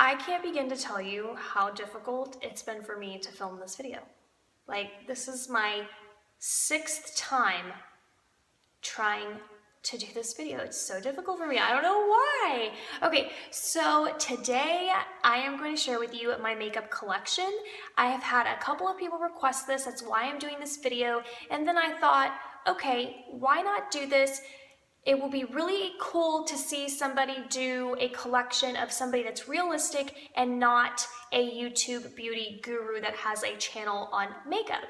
I can't begin to tell you how difficult it's been for me to film this video. Like, this is my 6th time trying to do this video. It's so difficult for me. I don't know why. Okay, so today I am going to share with you my makeup collection. I have had a couple of people request this. That's why I'm doing this video. And then I thought, okay, why not do this? It will be really cool to see somebody do a collection of somebody that's realistic and not a YouTube beauty guru that has a channel on makeup.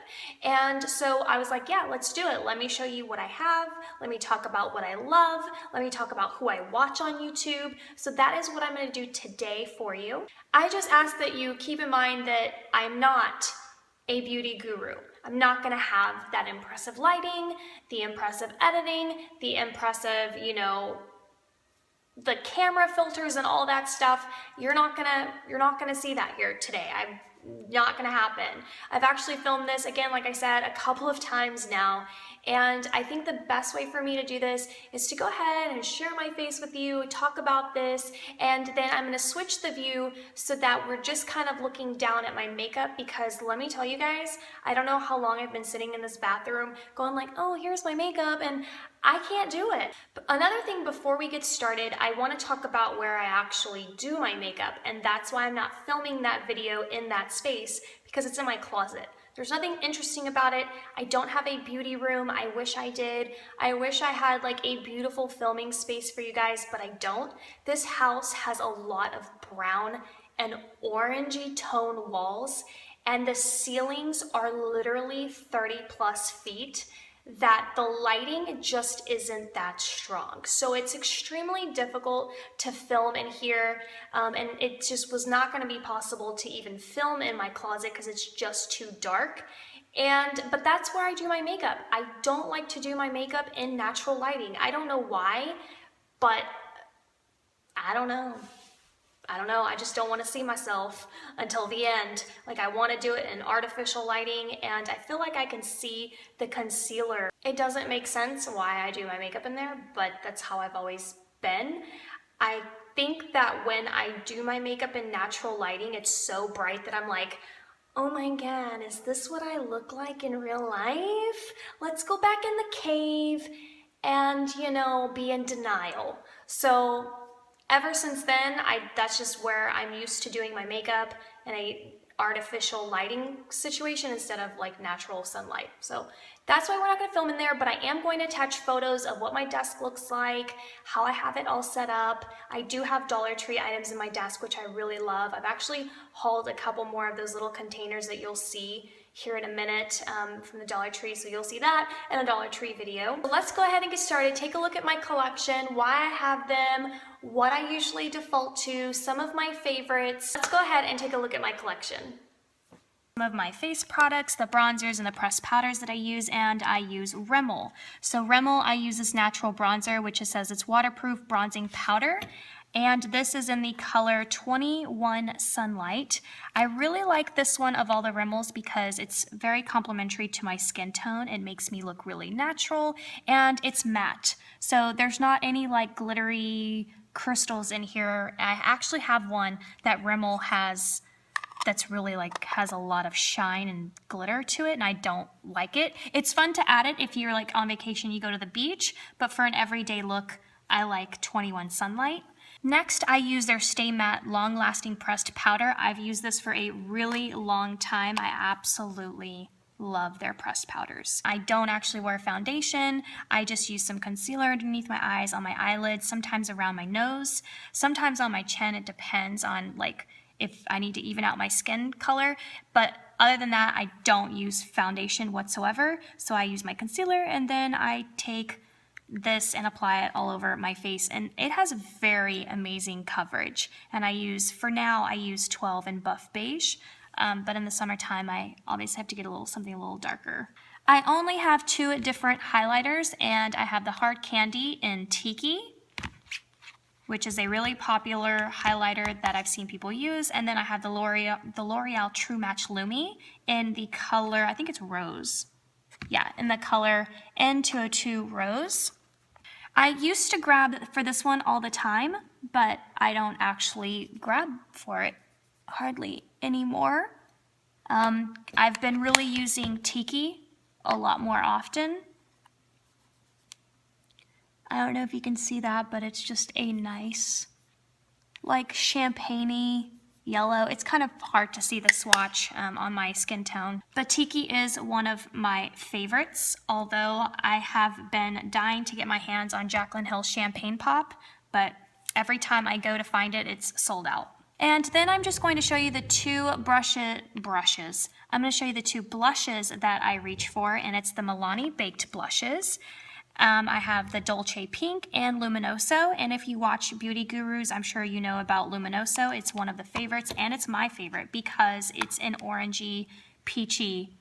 And so I was like, yeah, let's do it. Let me show you what I have. Let me talk about what I love. Let me talk about who I watch on YouTube. So that is what I'm going to do today for you. I just ask that you keep in mind that I'm not a beauty guru. I'm not gonna have that impressive lighting, the impressive editing, the impressive, the camera filters and all that stuff. You're not gonna see that here today. I'm not gonna happen. I've actually filmed this, again, like I said, a couple of times now, and I think the best way for me to do this is to go ahead and share my face with you, talk about this, and then I'm gonna switch the view so that we're just kind of looking down at my makeup, because let me tell you guys, I don't know how long I've been sitting in this bathroom going like, oh, here's my makeup, and I can't do it. But another thing before we get started, I want to talk about where I actually do my makeup, and that's why I'm not filming that video in that space, because it's in my closet. There's nothing interesting about it. I don't have a beauty room. I wish I did. I wish I had like a beautiful filming space for you guys, but I don't. This house has a lot of brown and orangey tone walls, and the ceilings are literally 30+ feet. That the lighting just isn't that strong. So it's extremely difficult to film in here, and it just was not going to be possible to even film in my closet because it's just too dark. But that's where I do my makeup. I don't like to do my makeup in natural lighting. I don't know why, but I don't know. I just don't want to see myself until the end. Like, I want to do it in artificial lighting, and I feel like I can see the concealer. It doesn't make sense why I do my makeup in there, but that's how I've always been. I think that when I do my makeup in natural lighting, it's so bright that I'm like, oh my God, is this what I look like in real life? Let's go back in the cave and, be in denial. So ever since then, that's just where I'm used to doing my makeup in a artificial lighting situation instead of like natural sunlight. So that's why we're not gonna film in there, but I am going to attach photos of what my desk looks like, how I have it all set up. I do have Dollar Tree items in my desk, which I really love. I've actually hauled a couple more of those little containers that you'll see here in a minute from the Dollar Tree, so you'll see that in a Dollar Tree video. So let's go ahead and get started. Take a look at my collection, why I have them, what I usually default to, some of my favorites. Let's go ahead and take a look at my collection. Some of my face products, the bronzers and the pressed powders that I use, and I use Rimmel. So Rimmel, I use this natural bronzer, which it says it's waterproof bronzing powder. And this is in the color 21 Sunlight. I really like this one of all the Rimmels because it's very complementary to my skin tone. It makes me look really natural, and it's matte. So there's not any like glittery crystals in here. I actually have one that Rimmel has that's really like has a lot of shine and glitter to it, and I don't like it. It's fun to add it if you're like on vacation, you go to the beach, but for an everyday look, I like 21 Sunlight. Next, I use their Stay Matte Long Lasting Pressed Powder. I've used this for a really long time. I absolutely love their pressed powders. I don't actually wear foundation. I just use some concealer underneath my eyes, on my eyelids, sometimes around my nose, sometimes on my chin. It depends on like if I need to even out my skin color. But other than that, I don't use foundation whatsoever. So I use my concealer, and then I take this and apply it all over my face, and it has very amazing coverage. And for now I use 12 in Buff Beige, but in the summertime I obviously have to get something a little darker. I only have 2 different highlighters, and I have the Hard Candy in Tiki, which is a really popular highlighter that I've seen people use, and then I have the L'Oreal True Match Lumi in the color, I think it's Rose. Yeah, in the color N202 Rose. I used to grab for this one all the time, but I don't actually grab for it hardly anymore. I've been really using Tiki a lot more often. I don't know if you can see that, but it's just a nice, like champagne-y yellow. It's kind of hard to see the swatch on my skin tone. But Tiki is one of my favorites, although I have been dying to get my hands on Jaclyn Hill's Champagne Pop, but every time I go to find it, it's sold out. And then I'm just going to show you the two brushes. I'm going to show you the two blushes that I reach for, and it's the Milani Baked Blushes. I have the Dolce Pink and Luminoso, and if you watch Beauty Gurus, I'm sure you know about Luminoso. It's one of the favorites, and it's my favorite because it's an orangey, peachy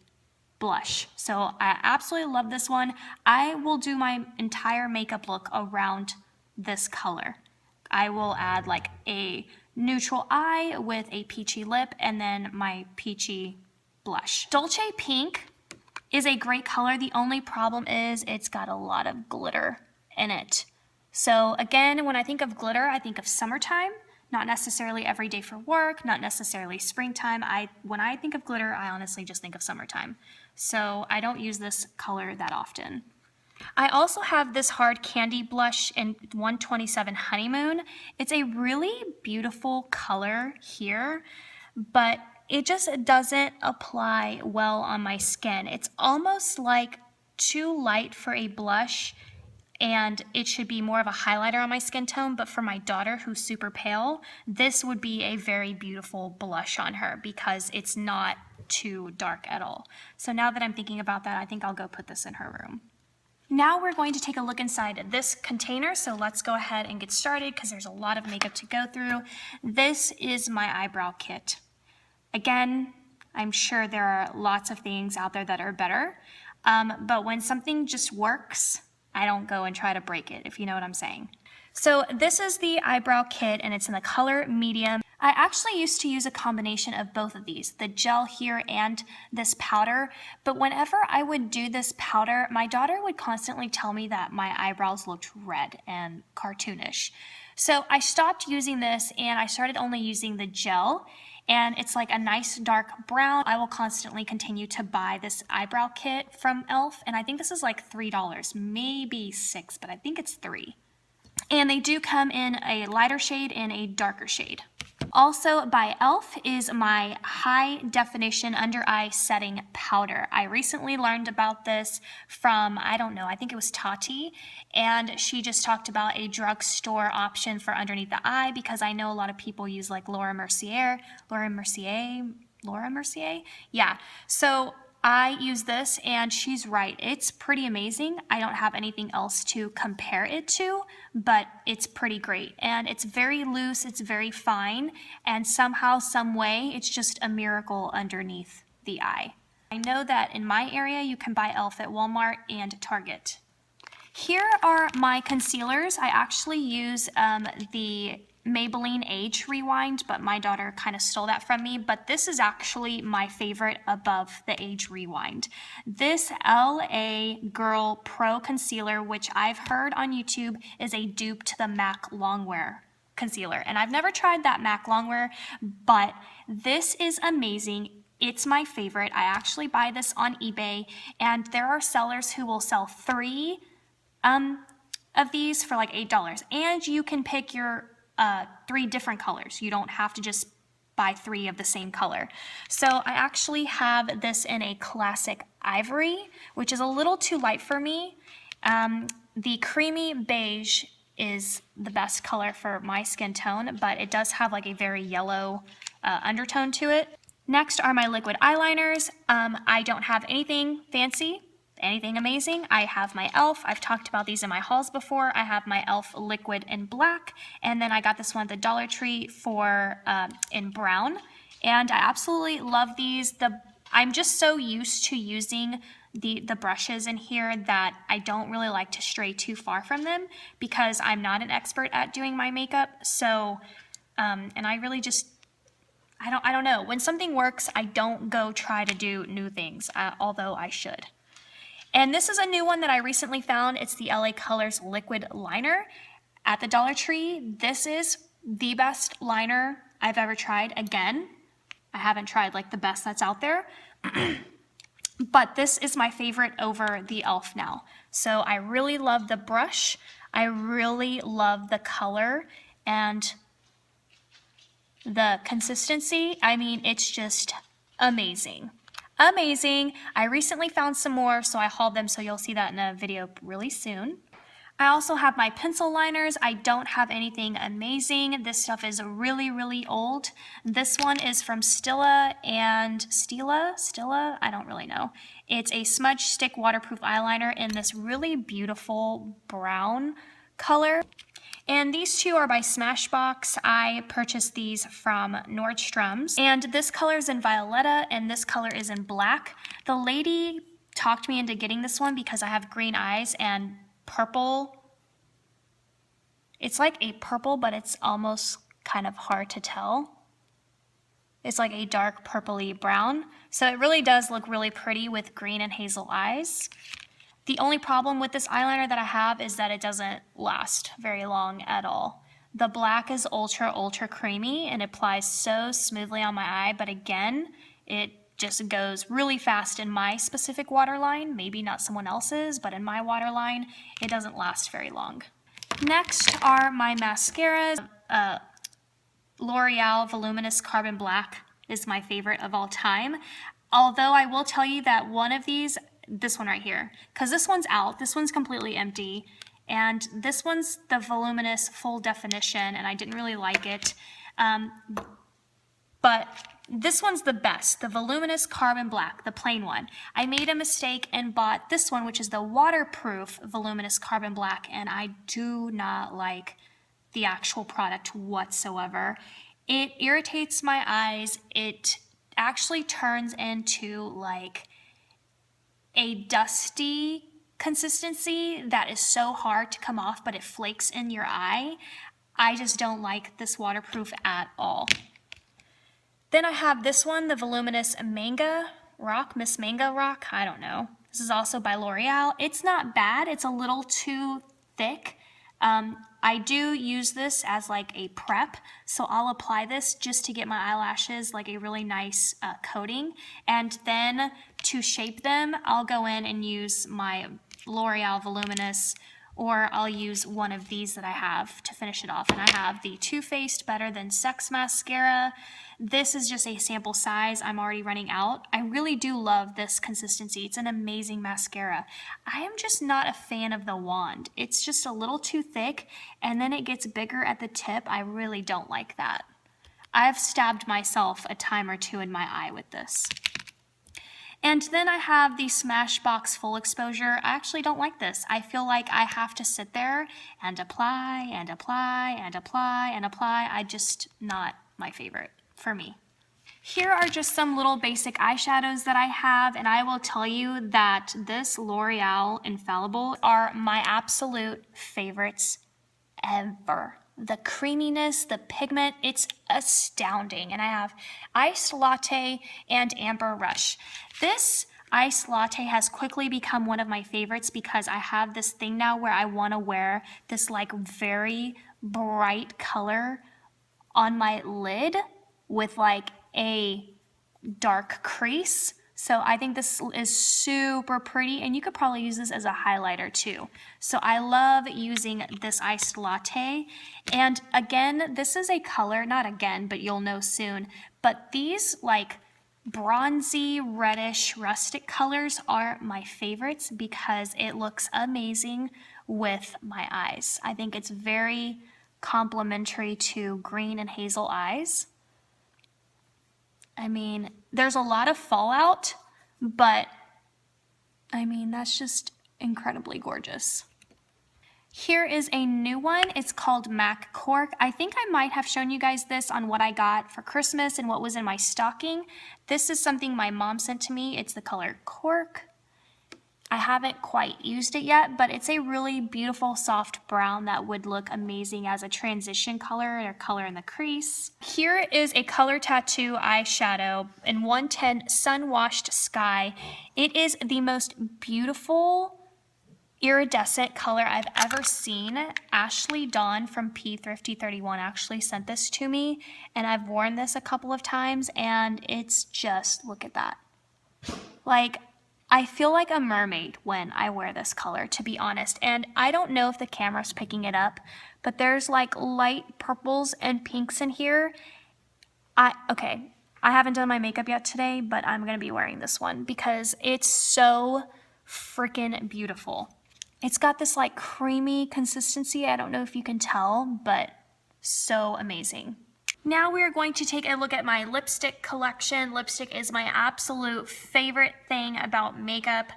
blush. So I absolutely love this one. I will do my entire makeup look around this color. I will add like a neutral eye with a peachy lip and then my peachy blush. Dolce Pink is a great color. The only problem is it's got a lot of glitter in it. So again, when I think of glitter, I think of summertime, not necessarily every day for work, not necessarily springtime. When I think of glitter, I honestly just think of summertime. So I don't use this color that often. I also have this hard candy blush in 127 Honeymoon. It's a really beautiful color here, but it just doesn't apply well on my skin. It's almost like too light for a blush, and it should be more of a highlighter on my skin tone, but for my daughter who's super pale, this would be a very beautiful blush on her because it's not too dark at all. So now that I'm thinking about that, I think I'll go put this in her room. Now we're going to take a look inside this container, so let's go ahead and get started because there's a lot of makeup to go through. This is my eyebrow kit. Again, I'm sure there are lots of things out there that are better, but when something just works, I don't go and try to break it, if you know what I'm saying. So this is the eyebrow kit, and it's in the color medium. I actually used to use a combination of both of these, the gel here and this powder, but whenever I would do this powder, my daughter would constantly tell me that my eyebrows looked red and cartoonish. So I stopped using this and I started only using the gel, and it's like a nice dark brown. I will constantly continue to buy this eyebrow kit from e.l.f., and I think this is like $3, maybe $6, but I think it's $3. And they do come in a lighter shade and a darker shade. Also by e.l.f. is my high definition under eye setting powder. I recently learned about this from, I don't know, I think it was Tati, and she just talked about a drugstore option for underneath the eye because I know a lot of people use like Laura Mercier? Yeah, so I use this and she's right. It's pretty amazing. I don't have anything else to compare it to, but it's pretty great. And it's very loose, it's very fine, and somehow, some way, it's just a miracle underneath the eye. I know that in my area, you can buy e.l.f. at Walmart and Target. Here are my concealers. I actually use the Maybelline Age Rewind, but my daughter kind of stole that from me, but this is actually my favorite above the Age Rewind. This LA Girl Pro Concealer, which I've heard on YouTube is a dupe to the MAC Longwear concealer, and I've never tried that MAC Longwear, but this is amazing. It's my favorite. I actually buy this on eBay, and there are sellers who will sell 3 of these for like $8, and you can pick your 3 different colors. You don't have to just buy 3 of the same color. So I actually have this in a classic ivory, which is a little too light for me. The creamy beige is the best color for my skin tone, but it does have like a very yellow undertone to it. Next are my liquid eyeliners. I don't have anything fancy, anything amazing. I have my e.l.f. I've talked about these in my hauls before. I have my e.l.f. liquid in black, and then I got this one at the Dollar Tree for in brown, and I absolutely love these. I'm just so used to using the brushes in here that I don't really like to stray too far from them because I'm not an expert at doing my makeup. So and I really just I don't know, when something works, I don't go try to do new things, although I should. And this is a new one that I recently found. It's the LA Colors Liquid Liner at the Dollar Tree. This is the best liner I've ever tried. Again, I haven't tried like the best that's out there, but this is my favorite over the e.l.f. now. So I really love the brush. I really love the color and the consistency. I mean, it's just amazing. Amazing. I recently found some more, so I hauled them, so you'll see that in a video really soon. I also have my pencil liners. I don't have anything amazing. This stuff is really, really old. This one is from Stila, I don't really know. It's a smudge stick waterproof eyeliner in this really beautiful brown color. And these two are by Smashbox. I purchased these from Nordstrom's. And this color is in Violetta and this color is in black. The lady talked me into getting this one because I have green eyes and purple. It's like a purple, but it's almost kind of hard to tell. It's like a dark purpley brown. So it really does look really pretty with green and hazel eyes. The only problem with this eyeliner that I have is that it doesn't last very long at all. The black is ultra, ultra creamy and applies so smoothly on my eye, but again, it just goes really fast in my specific waterline, maybe not someone else's, but in my waterline, it doesn't last very long. Next are my mascaras. L'Oreal Voluminous Carbon Black is my favorite of all time. Although I will tell you that one of these, this one right here, because this one's out, this one's completely empty, and this one's the Voluminous Full Definition, and I didn't really like it. But this one's the best, the Voluminous Carbon Black, the plain one. I made a mistake and bought this one, which is the waterproof Voluminous Carbon Black, and I do not like the actual product whatsoever. It irritates my eyes. It actually turns into like a dusty consistency that is so hard to come off, but it flakes in your eye. I just don't like this waterproof at all. Then I have this one, the Voluminous Manga Rock, Miss Manga Rock, I don't know. This is also by L'Oreal. It's not bad, it's a little too thick. I do use this as like a prep, so I'll apply this just to get my eyelashes like a really nice coating, and then to shape them, I'll go in and use my L'Oreal Voluminous, or I'll use one of these that I have to finish it off. And I have the Too Faced Better Than Sex Mascara. This is just a sample size. I'm already running out. I really do love this consistency. It's an amazing mascara. I am just not a fan of the wand. It's just a little too thick, and then it gets bigger at the tip. I really don't like that. I've stabbed myself a time or two in my eye with this. And then I have the Smashbox Full Exposure. I actually don't like this. I feel like I have to sit there and apply and apply and apply and apply. Not my favorite for me. Here are just some little basic eyeshadows that I have, and I will tell you that this L'Oreal Infallible are my absolute favorites ever. The creaminess, the pigment, it's astounding. And I have Iced Latte and Amber Rush. This Iced Latte has quickly become one of my favorites because I have this thing now where I want to wear this like very bright color on my lid with like a dark crease. So I think this is super pretty, and you could probably use this as a highlighter too. So I love using this Iced Latte. And again, this is a color, not again, but you'll know soon, but these like bronzy, reddish, rustic colors are my favorites because it looks amazing with my eyes. I think it's very complementary to green and hazel eyes. I mean, there's a lot of fallout, but I mean, that's just incredibly gorgeous. Here is a new one. It's called Mac Cork. I think I might have shown you guys this on what I got for Christmas and what was in my stocking. This is something my mom sent to me. It's the color Cork. I haven't quite used it yet, but it's a really beautiful soft brown that would look amazing as a transition color or color in the crease. Here is a color tattoo eyeshadow in 110 Sun Washed Sky. It is the most beautiful iridescent color I've ever seen. Ashley Dawn from P Thrifty31 actually sent this to me, and I've worn this a couple of times, and it's just, look at that. Like, I feel like a mermaid when I wear this color, to be honest. And I don't know if the camera's picking it up, but there's like light purples and pinks in here. Okay, I haven't done my makeup yet today, but I'm gonna be wearing this one because it's so freaking beautiful. It's got this like creamy consistency. I don't know if you can tell, but so amazing. Now we are going to take a look at my lipstick collection. Lipstick is my absolute favorite thing about makeup.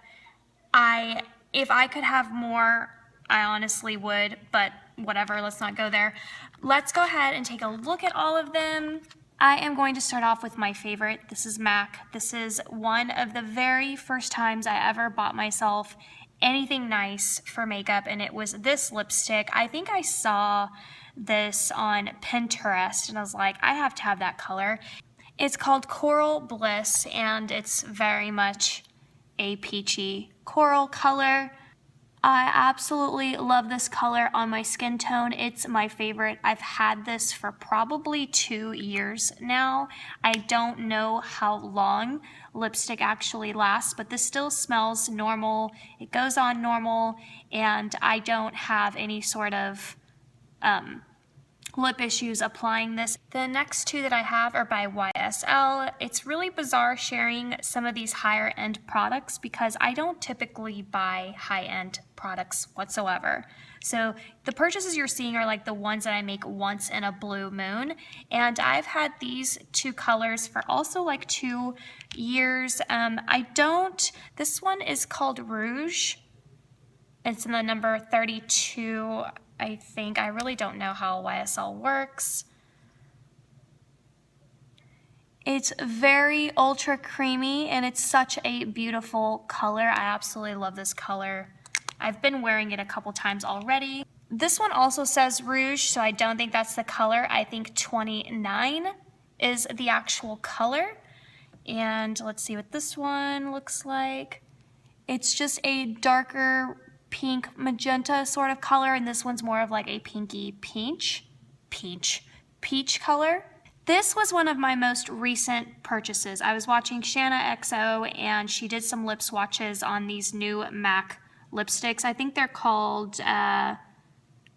If I could have more, I honestly would, but whatever, let's not go there. Let's go ahead and take a look at all of them. I am going to start off with my favorite. This is MAC. This is one of the very first times I ever bought myself anything nice for makeup, and it was this lipstick. I think I saw this on Pinterest and I was like, I have to have that color. It's called Coral Bliss, and it's very much a peachy coral color. I absolutely love this color on my skin tone. It's my favorite. I've had this for probably 2 years now. I don't know how long lipstick actually lasts, but this still smells normal. It goes on normal, and I don't have any sort of lip issues applying this. The next two that I have are by YSL. It's really bizarre sharing some of these higher end products because I don't typically buy high end products whatsoever. So the purchases you're seeing are like the ones that I make once in a blue moon. And I've had these two colors for also like 2 years. This one is called Rouge. It's in the number 32, I think. I really don't know how YSL works. It's very ultra creamy, and it's such a beautiful color. I absolutely love this color. I've been wearing it a couple times already. This one also says Rouge, so I don't think that's the color. I think 29 is the actual color. And let's see what this one looks like. It's just a darker pink magenta sort of color, and this one's more of like a pinky peach color. This was one of my most recent purchases. I was watching Shanna XO, and she did some lip swatches on these new MAC lipsticks. I think they're called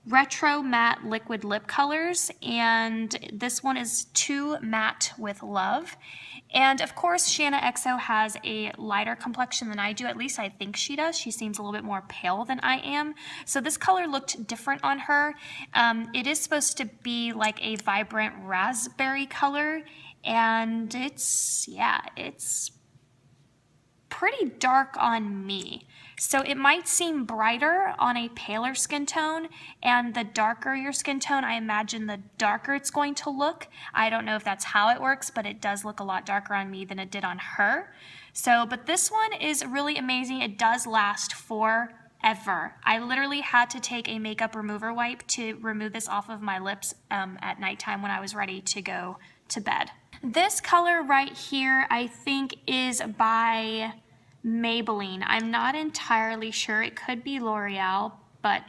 Retro Matte Liquid Lip Colors, and this one is Too Matte with Love. And of course, Shanna XO has a lighter complexion than I do. At least I think she does. She seems a little bit more pale than I am. So this color looked different on her. It is supposed to be like a vibrant raspberry color, and it's pretty dark on me. So it might seem brighter on a paler skin tone, and the darker your skin tone, I imagine the darker it's going to look. I don't know if that's how it works, but it does look a lot darker on me than it did on her. But this one is really amazing. It does last forever. I literally had to take a makeup remover wipe to remove this off of my lips at nighttime when I was ready to go to bed. This color right here, I think, is by Maybelline. I'm not entirely sure. It could be L'Oreal, but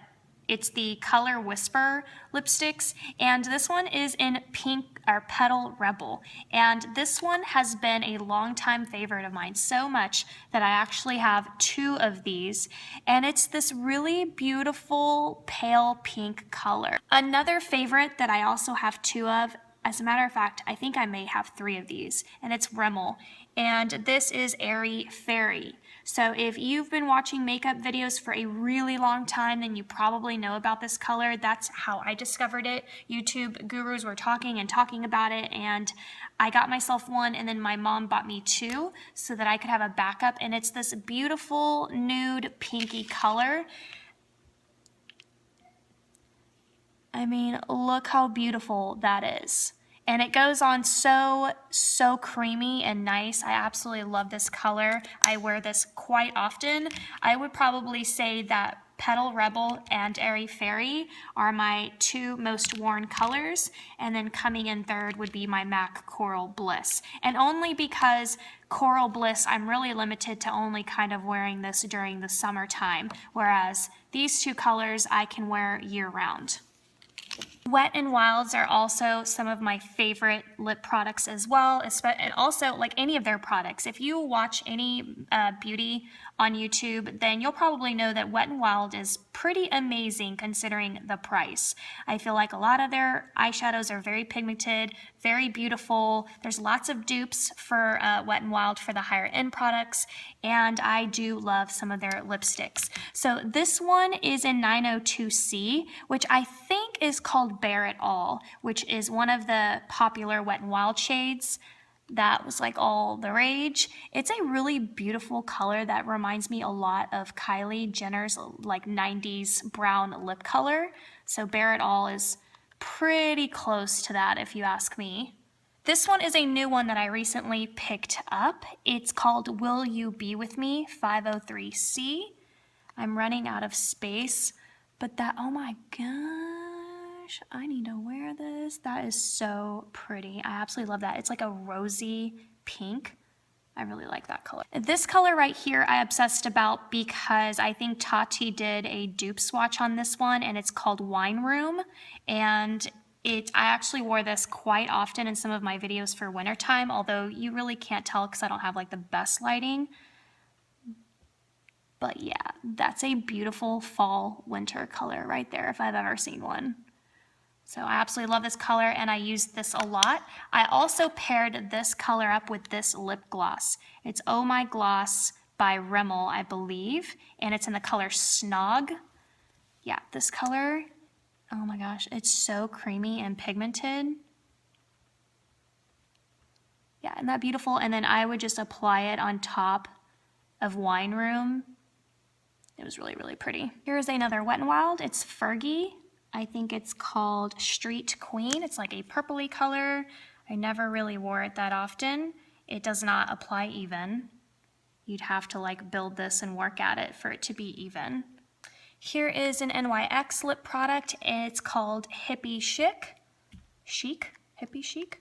it's the Color Whisper lipsticks, and this one is in pink or Petal Rebel, and this one has been a long-time favorite of mine, so much that I actually have 2 of these, and it's this really beautiful pale pink color. Another favorite that I also have 2 of, as a matter of fact, I think I may have 3 of these, and it's Rimmel, and this is Airy Fairy. So if you've been watching makeup videos for a really long time, then you probably know about this color. That's how I discovered it. YouTube gurus were talking about it, and I got myself one, and then my mom bought me 2 so that I could have a backup, and it's this beautiful nude pinky color. I mean, look how beautiful that is. And it goes on so creamy and nice. I absolutely love this color. I wear this quite often. I would probably say that Petal Rebel and Airy Fairy are my two most worn colors, and then coming in third would be my MAC Coral Bliss. And only because Coral Bliss, I'm really limited to only kind of wearing this during the summertime, whereas these two colors I can wear year round. Wet n Wilds are also some of my favorite lip products as well, and also like any of their products. If you watch any beauty on YouTube, then you'll probably know that Wet n Wild is pretty amazing considering the price. I feel like a lot of their eyeshadows are very pigmented, very beautiful. There's lots of dupes for Wet n Wild for the higher end products, and I do love some of their lipsticks. So this one is in 902C, which I think is called Bare It All, which is one of the popular Wet n Wild shades that was like all the rage. It's a really beautiful color that reminds me a lot of Kylie Jenner's like 90s brown lip color. So Bare It All is pretty close to that if you ask me. This one is a new one that I recently picked up. It's called Will You Be With Me 503C. I'm running out of space, but that, oh my gosh, I need to wear this. That is so pretty. I absolutely love that. It's like a rosy pink. I really like that color. This color right here I obsessed about because I think Tati did a dupe swatch on this one, and it's called Wine Room. And I actually wore this quite often in some of my videos for wintertime, although you really can't tell because I don't have like the best lighting. But yeah, that's a beautiful fall winter color right there if I've ever seen one. So I absolutely love this color, and I use this a lot. I also paired this color up with this lip gloss. It's Oh My Gloss by Rimmel, I believe, and it's in the color Snog. Yeah, this color, oh my gosh, it's so creamy and pigmented. Yeah, isn't that beautiful? And then I would just apply it on top of Wine Room. It was really, really pretty. Here's another Wet n Wild. It's Fergie. I think it's called Street Queen. It's like a purpley color. I never really wore it that often. It does not apply even. You'd have to like build this and work at it for it to be even. Here is an NYX lip product. It's called Hippie Chic. Hippie Chic.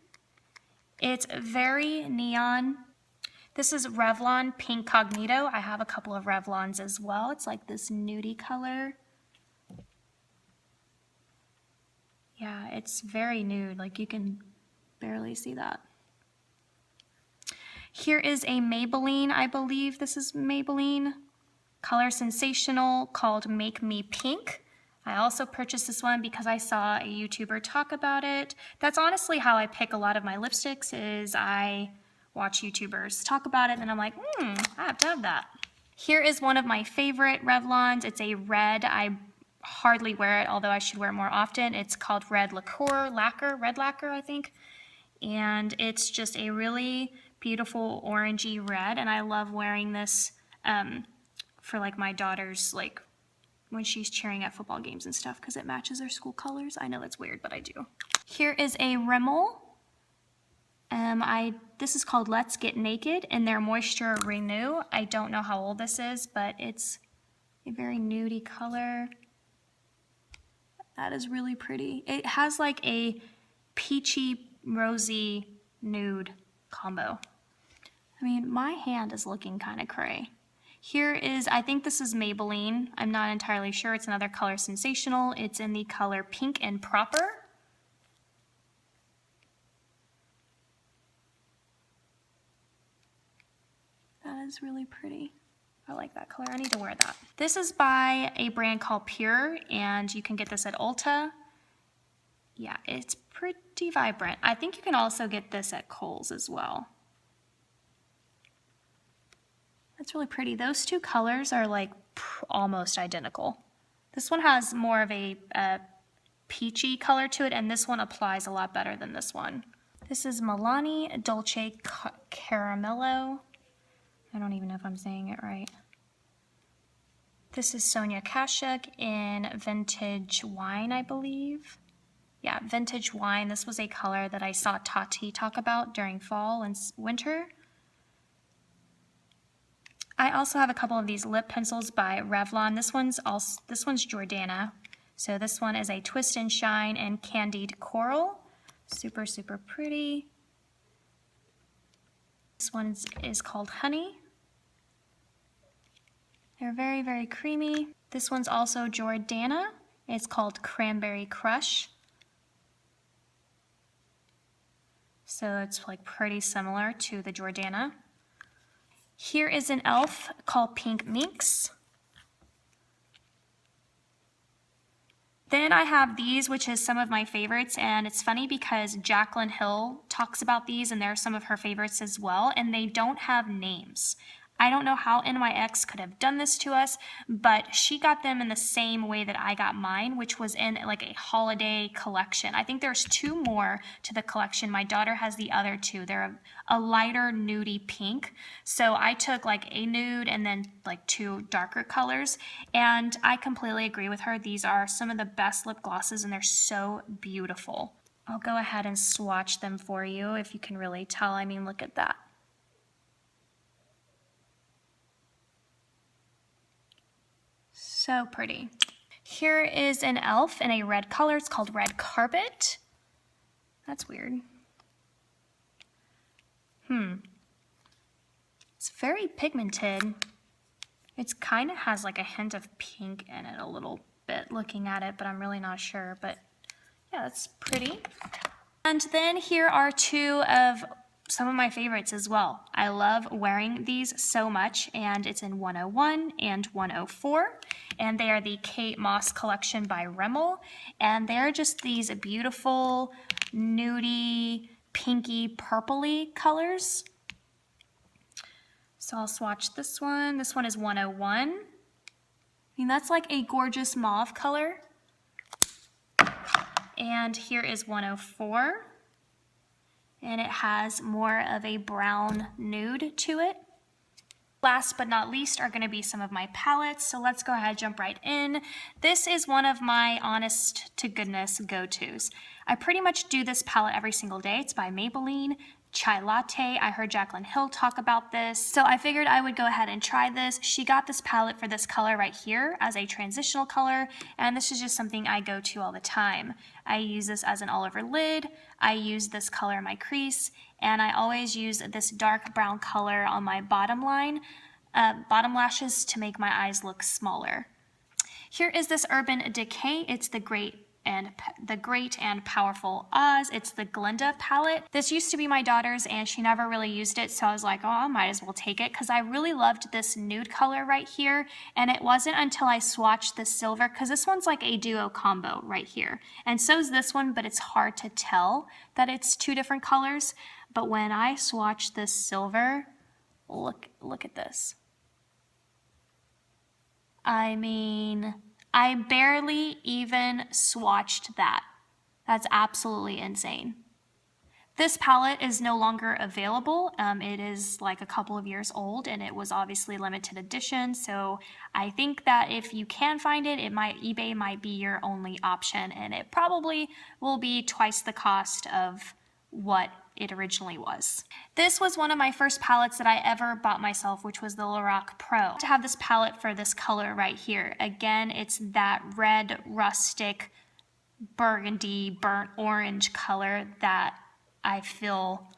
It's very neon. This is Revlon Pink Cognito. I have a couple of Revlons as well. It's like this nudie color. Yeah, it's very nude, like you can barely see that. Here is a Maybelline, I believe this is Maybelline, Color Sensational, called Make Me Pink. I also purchased this one because I saw a YouTuber talk about it. That's honestly how I pick a lot of my lipsticks, is I watch YouTubers talk about it and I'm like, I have to have that. Here is one of my favorite Revlons. It's a red. I hardly wear it, although I should wear it more often. It's called Red Lacquer, I think. And it's just a really beautiful orangey red, and I love wearing this for like my daughter's, like when she's cheering at football games and stuff, because it matches their school colors. I know that's weird, but I do. Here is a Rimmel. This is called Let's Get Naked in their Moisture Renew. I don't know how old this is, but it's a very nudie color. That is really pretty. It has like a peachy, rosy, nude combo. I mean, my hand is looking kind of cray. Here is, I think this is Maybelline. I'm not entirely sure. It's another Color Sensational. It's in the color Pink and Proper. That is really pretty. I like that color. I need to wear that. This is by a brand called Pure, and you can get this at Ulta. Yeah, it's pretty vibrant. I think you can also get this at Kohl's as well. That's really pretty. Those two colors are like almost identical. This one has more of a peachy color to it, and this one applies a lot better than this one. This is Milani Dolce Caramello. I don't even know if I'm saying it right. This is Sonia Kashuk in Vintage Wine, I believe. yeah, vintage wine. This was a color that I saw Tati talk about during fall and winter. I also have a couple of these lip pencils by Revlon. This one's Jordana. So this one is a Twist and Shine and Candied Coral. Super, super pretty. This one is called Honey. They're very, very creamy. This one's also Jordana. It's called Cranberry Crush. So it's like pretty similar to the Jordana. Here is an e.l.f. called Pink Minx. Then I have these, which is some of my favorites, and it's funny because Jaclyn Hill talks about these, and they're some of her favorites as well, and they don't have names. I don't know how NYX could have done this to us, but she got them in the same way that I got mine, which was in like a holiday collection. I think there's 2 more to the collection. My daughter has the other 2. They're a lighter nudie pink. So I took like a nude and then like 2 darker colors, and I completely agree with her. These are some of the best lip glosses, and they're so beautiful. I'll go ahead and swatch them for you if you can really tell. I mean, look at that. So pretty. Here is an e.l.f. in a red color. It's called Red Carpet. That's weird. It's very pigmented. It kind of has like a hint of pink in it a little bit looking at it, but I'm really not sure. But yeah, it's pretty. And then here are 2 of some of my favorites as well. I love wearing these so much, and it's in 101 and 104, and they are the Kate Moss collection by Rimmel, and they're just these beautiful nudie, pinky, purpley colors. So I'll swatch this one. This one is 101. I mean, that's like a gorgeous mauve color. And here is 104. And it has more of a brown nude to it. Last but not least are going to be some of my palettes, so let's go ahead and jump right in. This is one of my honest to goodness go-tos. I pretty much do this palette every single day. It's by Maybelline. Chai Latte. I heard Jaclyn Hill talk about this, so I figured I would go ahead and try this. She got this palette for this color right here as a transitional color, and this is just something I go to all the time. I use this as an all-over lid. I use this color in my crease, and I always use this dark brown color on my bottom line, bottom lashes to make my eyes look smaller. Here is this Urban Decay. It's the Great and Powerful Oz. It's the Glinda palette. This used to be my daughter's, and she never really used it, so I was like, oh, I might as well take it, because I really loved this nude color right here, and it wasn't until I swatched the silver, because this one's like a duo combo right here, and so is this one, but it's hard to tell that it's 2 different colors. But when I swatched this silver, look at this. I mean, I barely even swatched that. That's absolutely insane. This palette is no longer available. It is like a couple of years old, and it was obviously limited edition. So I think that if you can find it, eBay might be your only option, and it probably will be twice the cost of what it originally was. This was one of my first palettes that I ever bought myself, which was the Lorac Pro. To have this palette for this color right here. Again, it's that red, rustic, burgundy, burnt orange color that I feel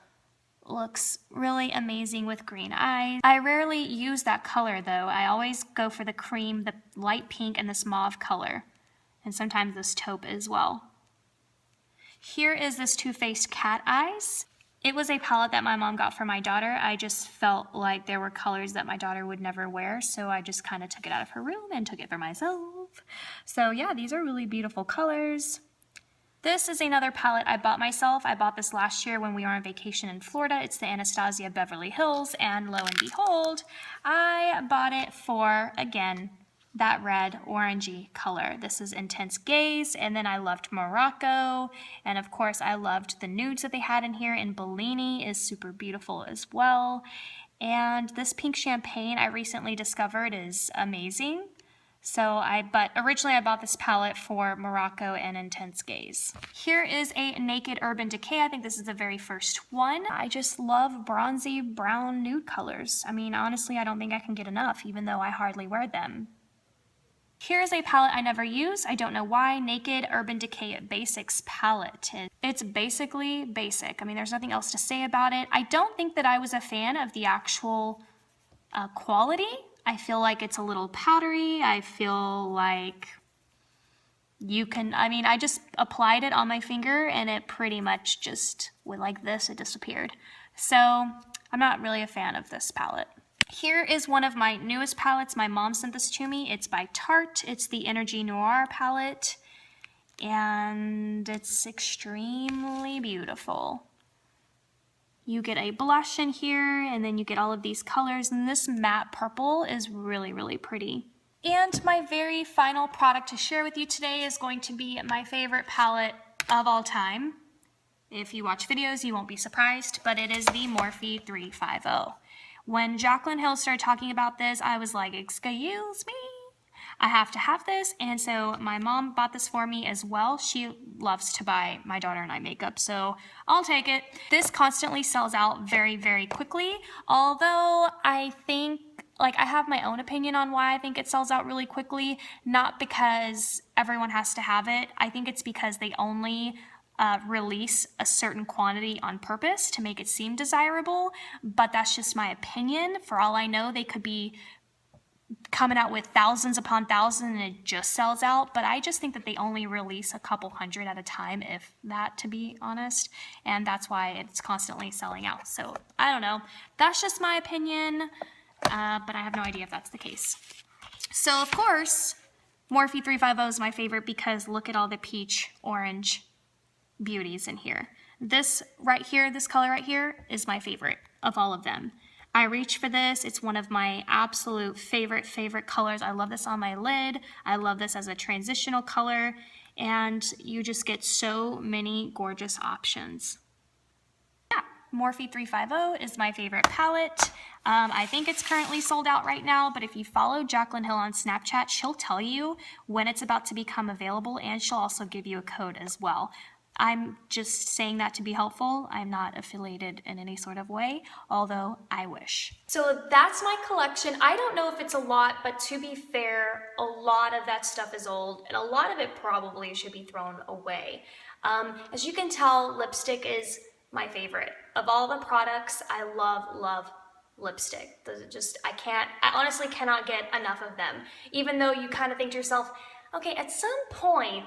looks really amazing with green eyes. I rarely use that color though. I always go for the cream, the light pink, and this mauve color, and sometimes this taupe as well. Here is this Too Faced Cat Eyes. It was a palette that my mom got for my daughter. I just felt like there were colors that my daughter would never wear, so I just kind of took it out of her room and took it for myself. So yeah, these are really beautiful colors. This is another palette I bought myself. I bought this last year when we were on vacation in Florida. It's the Anastasia Beverly Hills, and lo and behold, I bought it for, again, that red orangey color. This is Intense Gaze, and then I loved Morocco, and of course I loved the nudes that they had in here, and Bellini is super beautiful as well. And this pink champagne I recently discovered is amazing. But originally I bought this palette for Morocco and Intense Gaze. Here is a Naked Urban Decay. I think this is the very first one. I just love bronzy brown nude colors. I mean, honestly, I don't think I can get enough, even though I hardly wear them. Here's a palette I never use. I don't know why. Naked Urban Decay Basics palette. It's basically basic. I mean, there's nothing else to say about it. I don't think that I was a fan of the actual quality. I feel like it's a little powdery. I feel like I just applied it on my finger and it pretty much just went like this, it disappeared. So I'm not really a fan of this palette. Here is one of my newest palettes. My mom sent this to me. It's by Tarte. It's the Energy Noir palette and it's extremely beautiful. You get a blush in here, and then you get all of these colors, and this matte purple is really, really pretty. And my very final product to share with you today is going to be my favorite palette of all time. If you watch videos, you won't be surprised, but it is the Morphe 350. When Jaclyn Hill started talking about this, I was like, excuse me? I have to have this, and so my mom bought this for me as well. She loves to buy my daughter and I makeup, so I'll take it. This constantly sells out very, very quickly, although I think, I have my own opinion on why I think it sells out really quickly, not because everyone has to have it. I think it's because they only release a certain quantity on purpose to make it seem desirable, but that's just my opinion. For all I know, they could be coming out with thousands upon thousands and it just sells out, but I just think that they only release a couple hundred at a time, if that, to be honest, and that's why it's constantly selling out. So I don't know, that's just my opinion, but I have no idea if that's the case. So of course Morphe 350 is my favorite because look at all the peach orange beauties in here. This right here, this color right here, is my favorite of all of them. I reach for this. It's one of my absolute favorite colors. I love this on my lid. I love this as a transitional color, and you just get so many gorgeous options. Yeah, Morphe 350 is my favorite palette. I think it's currently sold out right now, but if you follow Jaclyn Hill on Snapchat, she'll tell you when it's about to become available, and she'll also give you a code as well. I'm just saying that to be helpful. I'm not affiliated in any sort of way, although I wish. So that's my collection. I don't know if it's a lot, but to be fair, a lot of that stuff is old, and a lot of it probably should be thrown away. As you can tell, lipstick is my favorite. Of all the products, I love lipstick. I honestly cannot get enough of them. Even though you kind of think to yourself, okay, at some point,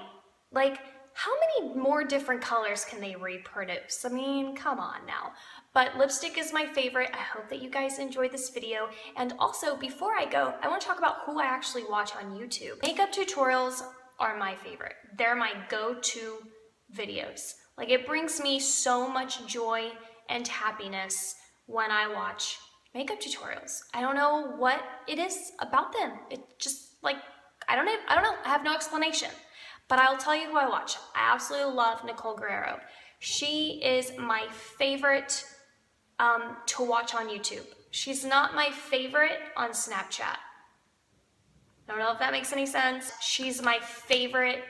how many more different colors can they reproduce? I mean, come on now. But lipstick is my favorite. I hope that you guys enjoyed this video. And also, before I go, I want to talk about who I actually watch on YouTube. Makeup tutorials are my favorite. They're my go-to videos. It brings me so much joy and happiness when I watch makeup tutorials. I don't know what it is about them. It just, I don't know. I have no explanation. But I'll tell you who I watch. I absolutely love Nicole Guerrero. She is my favorite to watch on YouTube. She's not my favorite on Snapchat. I don't know if that makes any sense. She's my favorite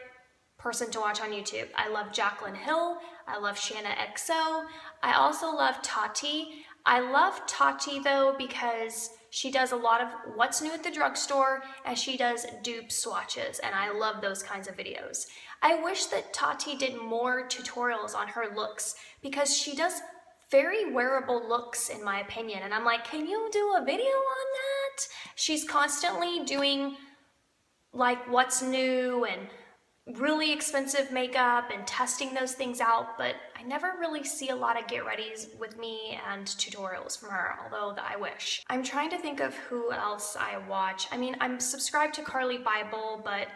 person to watch on YouTube. I love Jaclyn Hill. I love Shanna XO. I also love Tati. I love Tati though because she does a lot of what's new at the drugstore, and she does dupe swatches, and I love those kinds of videos. I wish that Tati did more tutorials on her looks because she does very wearable looks in my opinion, and I'm like, can you do a video on that? She's constantly doing what's new and really expensive makeup and testing those things out, but I never really see a lot of get readies with me and tutorials from her, although I wish. I'm trying to think of who else I watch. I mean, I'm subscribed to Carly Bible, but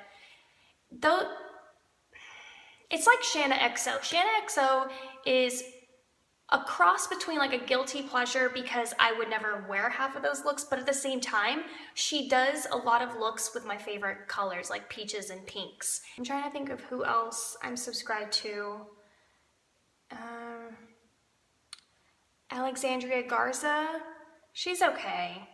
it's like Shanna XO. Shanna XO is a cross between a guilty pleasure because I would never wear half of those looks, but at the same time, she does a lot of looks with my favorite colors like peaches and pinks. I'm trying to think of who else I'm subscribed to. Alexandria Garza, she's okay.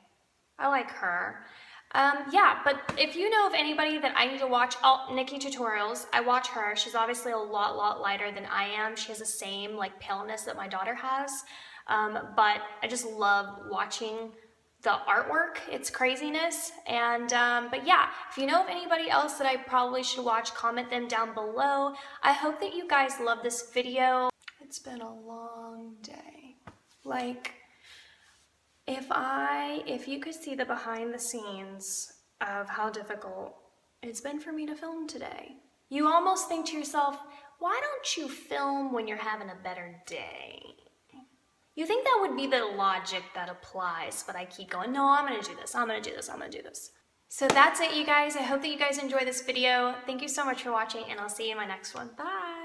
I like her. Yeah, but if you know of anybody that I need to watch, Nikki Tutorials, I watch her. She's obviously a lot lighter than I am. She has the same like paleness that my daughter has, but I just love watching the artwork. It's craziness. And but yeah, if you know of anybody else that I probably should watch, comment them down below. I hope that you guys love this video. It's been a long day. Like, if you could see the behind the scenes of how difficult it's been for me to film today, you almost think to yourself, why don't you film when you're having a better day? You think that would be the logic that applies, but I keep going, no, I'm gonna do this, I'm gonna do this, I'm gonna do this. So that's it, you guys. I hope that you guys enjoy this video. Thank you so much for watching, and I'll see you in my next one. Bye!